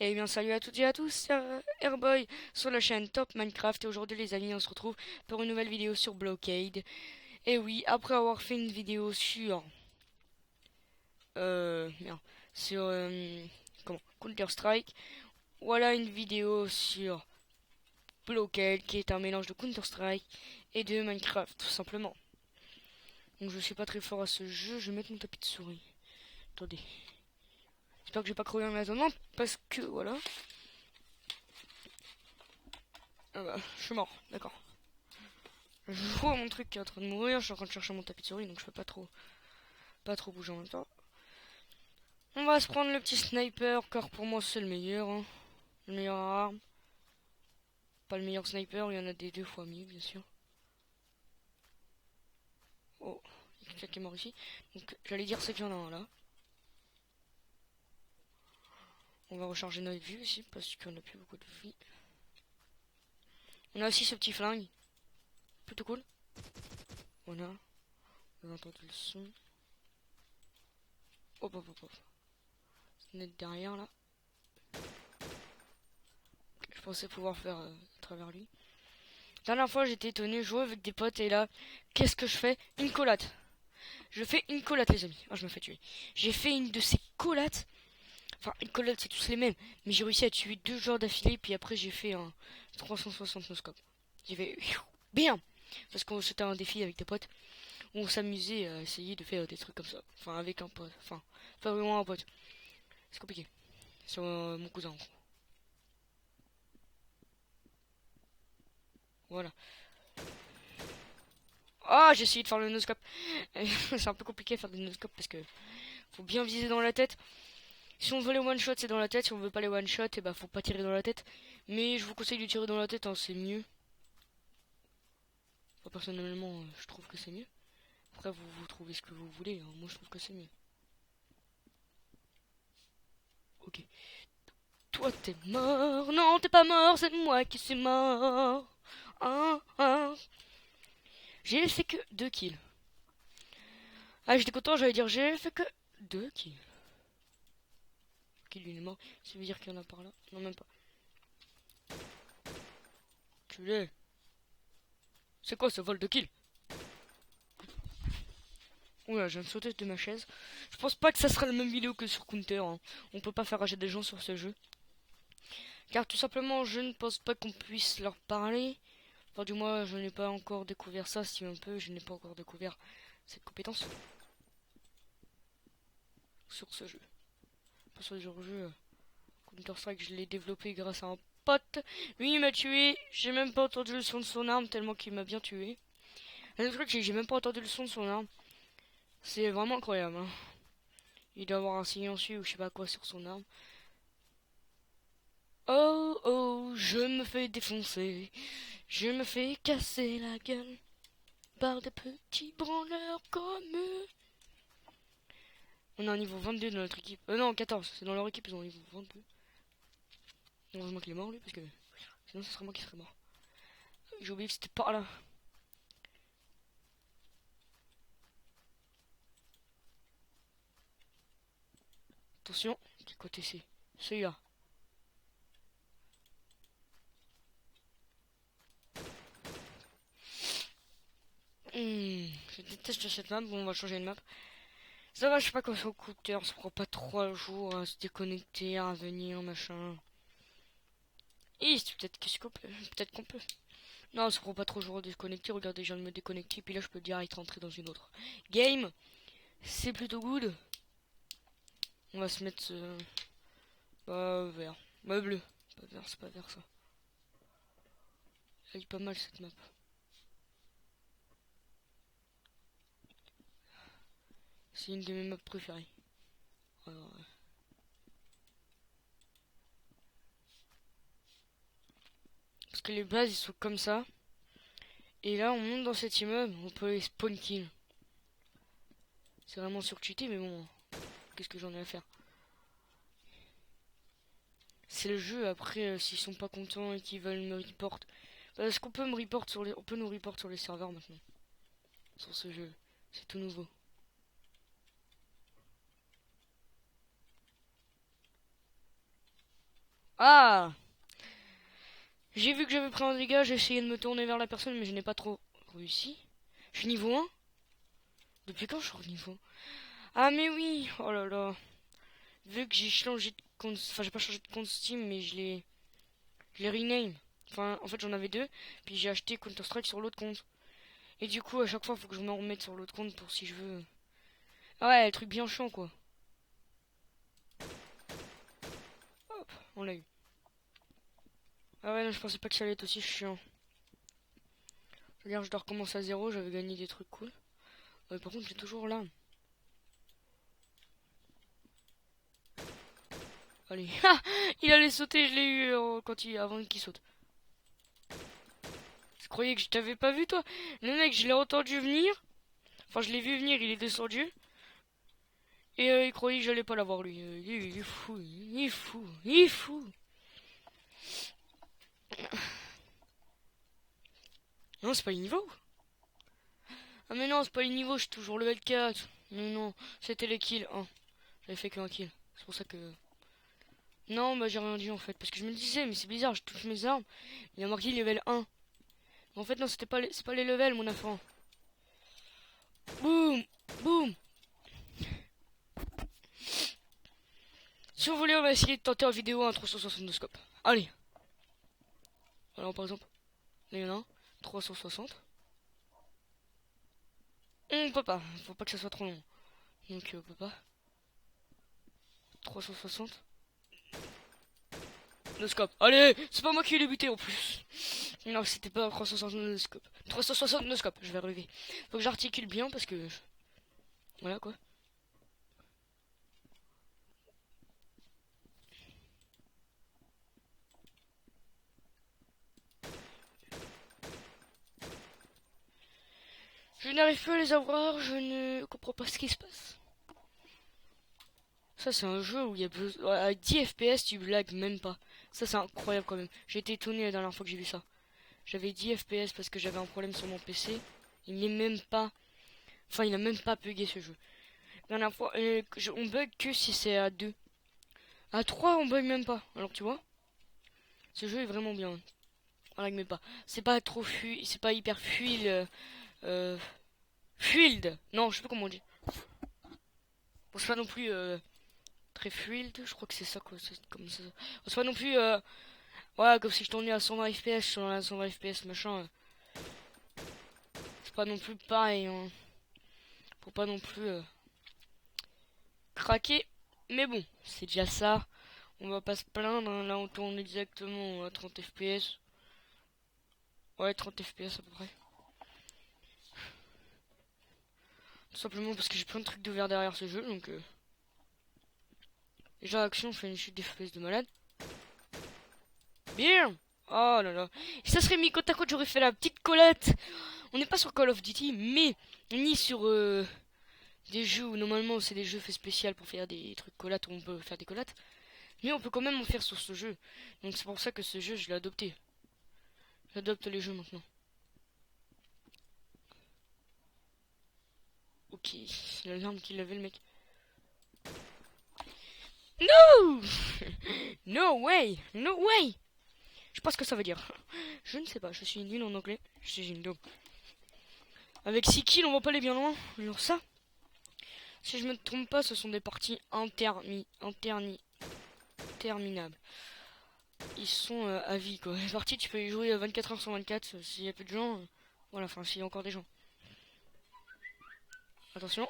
Et bien salut à toutes et à tous, c'est Airboy sur la chaîne Top Minecraft et aujourd'hui les amis on se retrouve pour une nouvelle vidéo sur Blockade. Et oui, après avoir fait une vidéo sur merde, sur Counter Strike, voilà une vidéo sur Blockade qui est un mélange de Counter Strike et de Minecraft tout simplement. Donc je suis pas très fort à ce jeu, je vais mettre mon tapis de souris. Attendez, j'espère que j'ai pas crevé en attendant parce que voilà. Ah bah, je suis mort, d'accord. Je vois mon truc qui est en train de mourir, je suis en train de chercher mon tapis de souris donc je peux pas trop bouger en même temps. On va se prendre le petit sniper car pour moi c'est le meilleur, hein. Le meilleur arme. Pas le meilleur sniper, il y en a des deux fois mieux bien sûr. Oh, il y a quelqu'un qui est mort ici. Donc j'allais dire c'est qu'il y en a un là. On va recharger notre vie aussi parce qu'on a plus beaucoup de vie. On a aussi ce petit flingue. Plutôt cool. Voilà. Vous avez entendu le son. Hop hop hop hop. C'est net derrière là. Je pensais pouvoir faire à travers lui. La dernière fois j'étais étonné, jouer avec des potes et là, qu'est-ce que je fais? Une collate. Je fais une collate les amis. Ah je me fais tuer. J'ai fait une de ces collates. Enfin une collate c'est tous les mêmes. Mais j'ai réussi à tuer deux joueurs d'affilée. Puis après j'ai fait un 360 no scope. J'ai fait bien. Parce que c'était un défi avec des potes. Où on s'amusait à essayer de faire des trucs comme ça. Enfin avec un pote. Enfin pas vraiment un pote. C'est compliqué. C'est mon cousin en gros. Voilà. Ah j'ai essayé de faire le no-scope. C'est un peu compliqué de faire des no-scope parce que faut bien viser dans la tête. Si on veut les one shot c'est dans la tête, si on veut pas les one shot et bah faut pas tirer dans la tête. Mais je vous conseille de tirer dans la tête, hein, c'est mieux. Moi, personnellement je trouve que c'est mieux. Après vous trouvez ce que vous voulez, hein. Moi je trouve que c'est mieux. Ok. Toi t'es mort, non t'es pas mort, c'est moi qui suis mort. Ah, ah. J'ai fait que 2 kills. Ah j'étais content, j'allais dire j'ai fait que 2 kills. Ok lui il est mort, ça veut dire qu'il y en a par là. Non même pas. Tu l'es. C'est quoi ce vol de kill? Oula, je viens de sauter de ma chaise. Je pense pas que ça sera la même vidéo que sur Counter, hein. On peut pas faire rager des gens sur ce jeu. Car tout simplement, je ne pense pas qu'on puisse leur parler. Enfin, du moins, je n'ai pas encore découvert ça. Si un peu, je n'ai pas encore découvert cette compétence sur ce jeu. Pas sur ce jeu. Counter-Strike, je l'ai développé grâce à un pote. Lui, il m'a tué. J'ai même pas entendu le son de son arme tellement qu'il m'a bien tué. Le truc, c'est que j'ai même pas entendu le son de son arme. C'est vraiment incroyable, hein. Il doit avoir un silencieux ou je sais pas quoi sur son arme. Oh oh, je me fais défoncer, je me fais casser la gueule par des petits branleurs comme eux. On est un niveau 22 dans notre équipe. Non, 14, c'est dans leur équipe, ils ont un niveau 22. Heureusement qu'il est mort lui, parce que sinon ce serait moi qui serais mort. J'ai oublié que c'était par là. Attention, quel côté c'est? Celui-là. Je déteste cette map, bon on va changer de map. Ça va, je sais pas quoi sur Counter, ça prend pas 3 jours à se déconnecter, à revenir, machin. Et peut-être qu'est-ce qu'on peut, peut-être qu'on peut. Non, ça prend pas trop jours à déconnecter. Regardez, je viens de me déconnecter. Puis là, je peux direct rentrer dans une autre game. C'est plutôt good. On va se mettre vert. Bah, bleu. Pas vert, c'est pas vert ça. Elle est pas mal cette map. C'est une de mes maps préférées. Alors, parce que les bases, ils sont comme ça. Et là, on monte dans cet immeuble. On peut les spawn kill. C'est vraiment surcheaté, mais bon. Qu'est-ce que j'en ai à faire? C'est le jeu. Après, s'ils sont pas contents et qu'ils veulent me report. Parce qu'on peut me report sur les. On peut nous report sur les serveurs maintenant. Sur ce jeu. C'est tout nouveau. Ah! J'ai vu que j'avais pris un dégât, j'ai essayé de me tourner vers la personne, mais je n'ai pas trop réussi. Je suis niveau 1? Depuis quand je suis au niveau? Ah mais oui! Oh là là. Vu que j'ai changé de compte... Enfin, j'ai pas changé de compte Steam, mais je l'ai rename. Enfin, en fait, j'en avais deux, puis j'ai acheté Counter-Strike sur l'autre compte. Et du coup, à chaque fois, faut que je me remette sur l'autre compte pour si je veux... Ah ouais, le truc bien chiant, quoi. Hop, on l'a eu. Ah ouais, non, je pensais pas que ça allait être aussi chiant. C'est-à-dire, je dois recommencer à zéro, j'avais gagné des trucs cool. Par contre, j'ai toujours là. Allez. Ah, il allait sauter, je l'ai eu avant qu'il saute. Je croyais que je t'avais pas vu, toi. Le mec, je l'ai entendu venir. Enfin, je l'ai vu venir, il est descendu. Et il croyait que j'allais pas l'avoir, lui. Il est fou, il est fou, il est fou. Non, c'est pas les niveaux. Ah, mais non, c'est pas les niveaux, je suis toujours level 4. Mais non, c'était les kills 1. J'avais fait qu'un kill. C'est pour ça que... Non, bah j'ai rien dit en fait. Parce que je me disais, mais c'est bizarre, je touche mes armes. Il y a marqué level 1. Mais en fait, non, c'est pas les levels, mon enfant. Boum! Boum! Si vous voulez, on va essayer de tenter en vidéo un 360 scope. Allez. Alors, par exemple, là, il y en a un. 360. On peut pas. Faut pas que ça soit trop long. Donc, on peut pas. 360. Le scope. Allez! C'est pas moi qui l'ai buté en plus. Non, c'était pas un 360 scope. 360 scope, je vais relever. Faut que j'articule bien parce que... Voilà quoi. Je n'arrive plus à les avoir, je ne comprends pas ce qui se passe. Ça, c'est un jeu où il y a besoin... À 10 FPS, tu blagues même pas. Ça, c'est incroyable quand même. J'ai été étonné la dernière fois que j'ai vu ça. J'avais 10 FPS parce que j'avais un problème sur mon PC. Il n'est même pas... Enfin, il a même pas bugué ce jeu. La dernière fois, on bug que si c'est à 2. À 3, on bug même pas. Alors, tu vois, ce jeu est vraiment bien. On lag même pas. C'est pas trop fluide, c'est pas hyper fluide. Fluide. Non, je sais pas comment on dit. Bon, c'est pas non plus très fluide. Je crois que c'est ça quoi. C'est comme ça. Bon, c'est pas non plus... Ouais, comme si je tournais à 120 FPS. Je suis à 120 FPS, machin. C'est pas non plus pareil. Hein. Faut pas non plus craquer. Mais bon, c'est déjà ça. On va pas se plaindre. Hein. Là, on tourne exactement à 30 FPS. Ouais, 30 FPS à peu près. Tout simplement parce que j'ai plein de trucs d'ouvert derrière ce jeu. Donc, déjà, action, on fait une chute d'FPS de malade. Bien. Oh là là. Si ça serait mis côte à côte, j'aurais fait la petite collette. On n'est pas sur Call of Duty, mais ni sur des jeux où normalement c'est des jeux faits spéciaux pour faire des trucs collates où on peut faire des collates. Mais on peut quand même en faire sur ce jeu. Donc c'est pour ça que ce jeu, je l'ai adopté. J'adopte les jeux maintenant. Ok, c'est l'alarme qu'il avait le mec. No. No way. No way. Je sais pas ce que ça veut dire. Je ne sais pas, je suis nul en anglais. Je suis une daube. Avec 6 kills, on va pas aller bien loin. Alors ça, si je me trompe pas, ce sont des parties interminables. Ils sont à vie quoi. Les parties, tu peux y jouer 24 heures sur 24 s'il y a peu de gens. Voilà, enfin s'il y a encore des gens. Attention.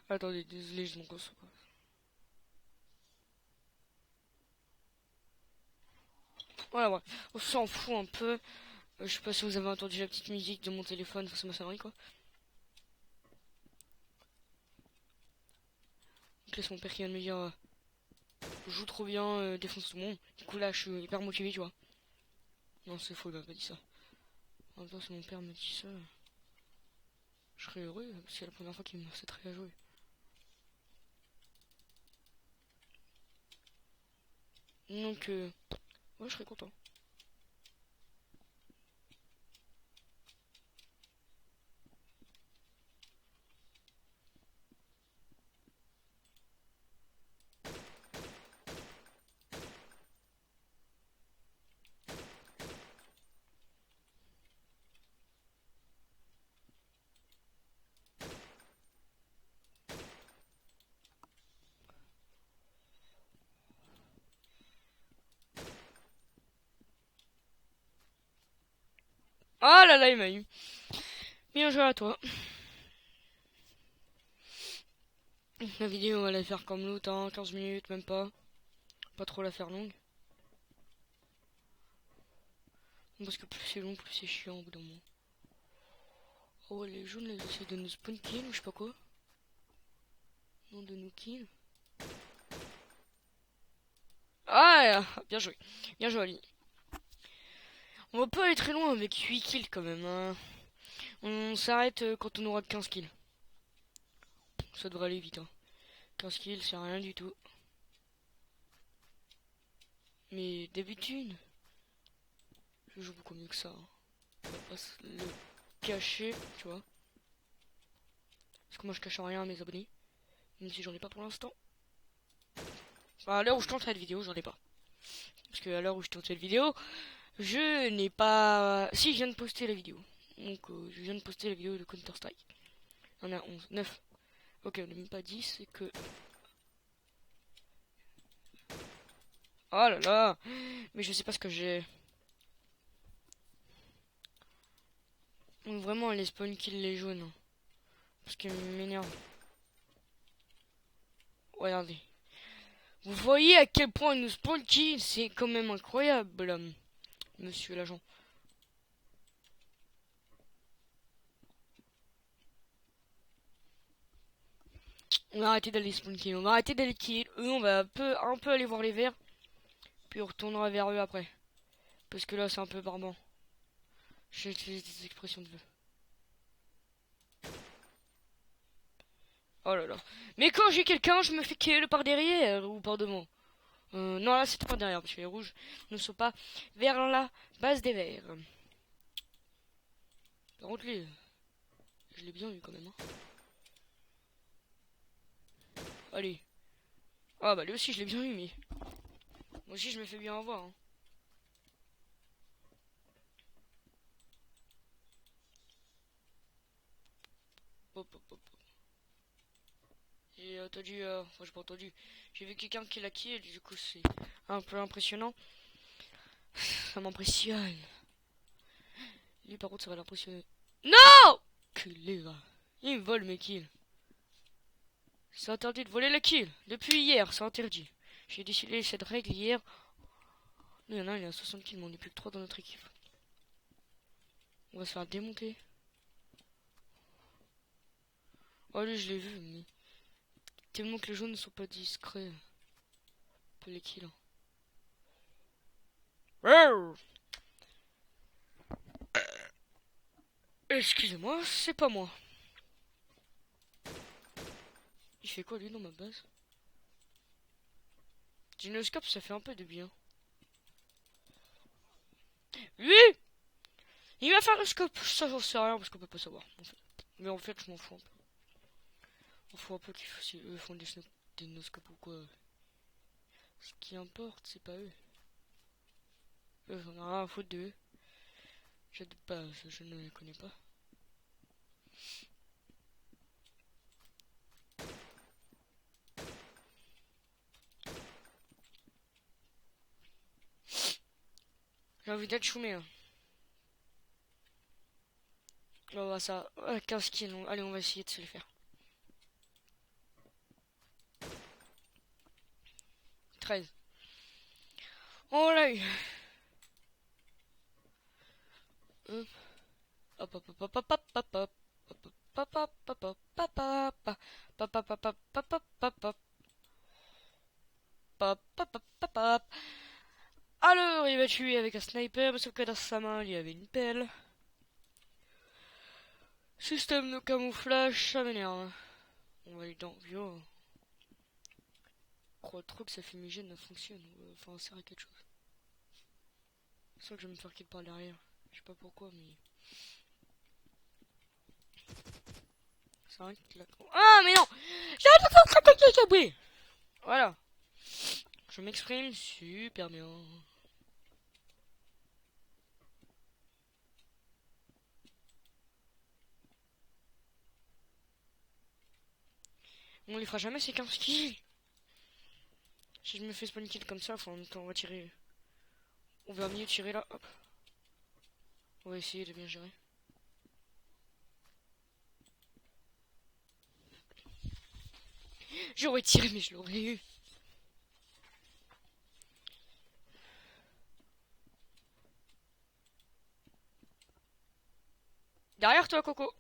Attendez, désolé, je m'en concentre pas. Voilà, voilà. On s'en fout un peu. Je sais pas si vous avez entendu la petite musique de mon téléphone, ça m'a sonnerie quoi. Donc là, c'est mon père qui vient de me dire joue trop bien, défonce tout le monde. Du coup là, je suis hyper motivé, tu vois. Non, c'est faux, il m'a pas dit ça. En même temps, si mon père me dit ça, je serais heureux, c'est la première fois qu'il me très à jouer. Donc, ouais, je serais content. Ah là là, il m'a eu. Bien joué à toi. La vidéo, on va la faire comme l'autre, hein, 15 minutes, même pas. Pas trop la faire longue. Parce que plus c'est long, plus c'est chiant au bout d'un moment. Oh ouais, les jaunes, là, ils essaient de nous spawn kill ou je sais pas quoi. Non, de nous kill. Ah, bien joué. Bien joué, Ali. On va pas aller très loin avec 8 kills quand même. Hein. On s'arrête quand on aura 15 kills. Ça devrait aller vite. Hein. 15 kills, c'est rien du tout. Mais d'habitude, je joue beaucoup mieux que ça. Hein. On va pas se le cacher, tu vois. Parce que moi je cache rien à mes abonnés. Même si j'en ai pas pour l'instant. Enfin, à l'heure où je tourne cette vidéo, j'en ai pas. Parce que à l'heure où je tourne cette vidéo, je n'ai pas... Si, je viens de poster la vidéo. Donc, je viens de poster la vidéo de Counter-Strike. On a 11, 9. Ok, on n'est même pas 10, c'est que... Oh là là. Mais je sais pas ce que j'ai. Donc vraiment, les spawn kill les jaunes. Hein. Parce qu'ils m'énervent. Regardez. Vous voyez à quel point ils nous spawn kill. C'est quand même incroyable, monsieur l'agent. On va arrêter d'aller spawn kill. On va arrêter d'aller kill. Eux, on va un peu aller voir les verts. Puis on retournera vers eux après. Parce que là, c'est un peu barbant. J'ai utilisé des expressions de vœux. Oh là là. Mais quand j'ai quelqu'un, je me fais kill par derrière ou par devant. Non, là, c'était pas derrière. Parce que les rouges ne sont pas vers la base des verts. Par contre, lui, je l'ai bien eu quand même. Hein. Allez. Ah bah lui aussi, je l'ai bien eu, mais... Moi aussi, je me fais bien avoir. Hein. Hop, hop, hop. J'ai entendu... Enfin, j'ai pas entendu. J'ai vu quelqu'un qui l'a kill, du coup, c'est un peu impressionnant. Ça m'impressionne. Lui, par contre, ça va l'impressionner. Non! Culé, va. Il me vole mes kills. C'est interdit de voler les kills. Depuis hier, c'est interdit. J'ai décidé cette règle hier. Non, il y en a un, il a 60 kills, mais on n'est plus que 3 dans notre équipe. On va se faire démonter. Oh, lui, je l'ai vu, mais... Tellement que les jaunes ne sont pas discrets. On peut les kills. Hein. Excusez-moi, c'est pas moi. Il fait quoi lui dans ma base? Gynoscope, ça fait un peu de bien. Lui, il va faire le scope. Ça, j'en sais rien parce qu'on peut pas savoir. En fait. Mais en fait, je m'en fous un peu. On fout un peu qu'ils font des noscopes ou quoi. Ce qui importe, c'est pas eux. Eux, j'en ai rien à foutre d'eux. Je ne les connais pas. J'ai envie d'être choumé. Hein. On va ça. 15 kills. Allez, on va essayer de se les faire. 13. On l'a eu. Hop, hop, hop, hop, hop, hop, hop, hop. Alors, il va tuer avec un sniper, sauf que dans sa main, il y avait une pelle. Système de camouflage, ça m'énerve. On va aller dans Vio. Je crois trop que sa fumigène fonctionne. Enfin, c'est quelque chose. C'est sûr que je vais me faire kill par derrière. Je sais pas pourquoi, mais... C'est un claque. Ah, mais non! Oui! Voilà. Je m'exprime super bien. On les fera jamais ces 15 kills. Si je me fais spawn kill comme ça, enfin, en même temps, on va tirer. On va mieux tirer là. Hop. On va essayer de bien gérer. J'aurais tiré, mais je l'aurais eu. Derrière toi, Coco.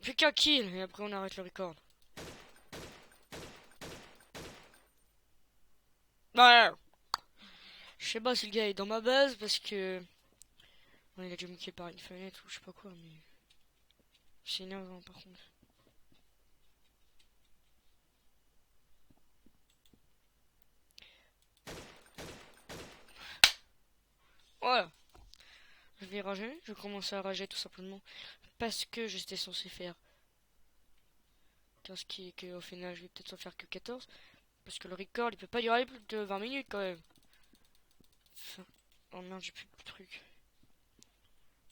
Plus qu'un kill, et après on arrête le record. Ouais. Je sais pas si le gars est dans ma base parce que... Ouais, il a dû me kill par une fenêtre ou je sais pas quoi, mais... C'est énervant par contre. Voilà. Je vais rager. Je commence à rager tout simplement. Parce que j'étais censé faire 15 kills et qu'au final je vais peut-être en faire que 14. Parce que le record il peut pas durer plus de 20 minutes quand même. Enfin... Oh merde, j'ai plus de trucs.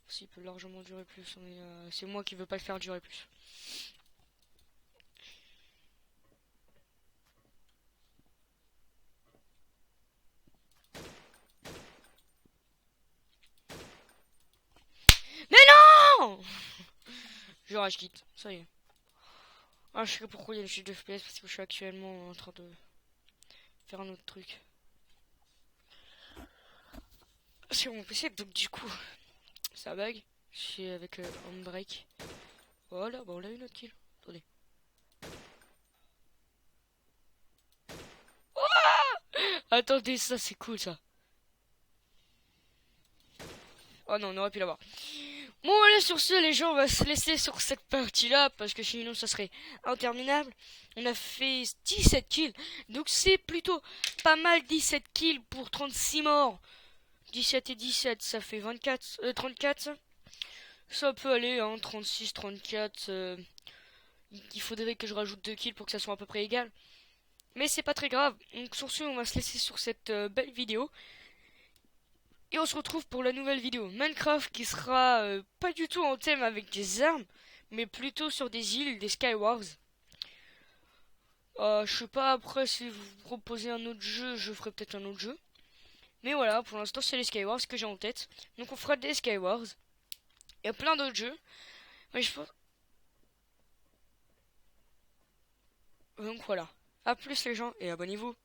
S'il peut largement durer plus, mais c'est moi qui veux pas le faire durer plus. Mais non! Je rage quitte, ça y est. Ah, je sais pourquoi il y a le chute de FPS parce que je suis actuellement en train de faire un autre truc. Sur mon PC, donc du coup, ça bug. Je suis avec Handbrake. Voilà, bah on a une autre kill. Attendez. Attendez, ça c'est cool ça. Oh non, on aurait pu l'avoir. Bon, allez, sur ce, les gens, on va se laisser sur cette partie-là parce que sinon ça serait interminable. On a fait 17 kills, donc c'est plutôt pas mal 17 kills pour 36 morts. 17 et 17, ça fait 34. Ça peut aller, hein, 36, 34. Il faudrait que je rajoute 2 kills pour que ça soit à peu près égal. Mais c'est pas très grave. Donc sur ce, on va se laisser sur cette belle vidéo. Et on se retrouve pour la nouvelle vidéo Minecraft qui sera pas du tout en thème avec des armes, mais plutôt sur des îles, des Skywars. Je sais pas après si vous proposez un autre jeu, je ferai peut-être un autre jeu. Mais voilà, pour l'instant c'est les Skywars que j'ai en tête. Donc on fera des Skywars. Il y a plein d'autres jeux. Mais je pense... Donc voilà. A plus les gens et abonnez-vous.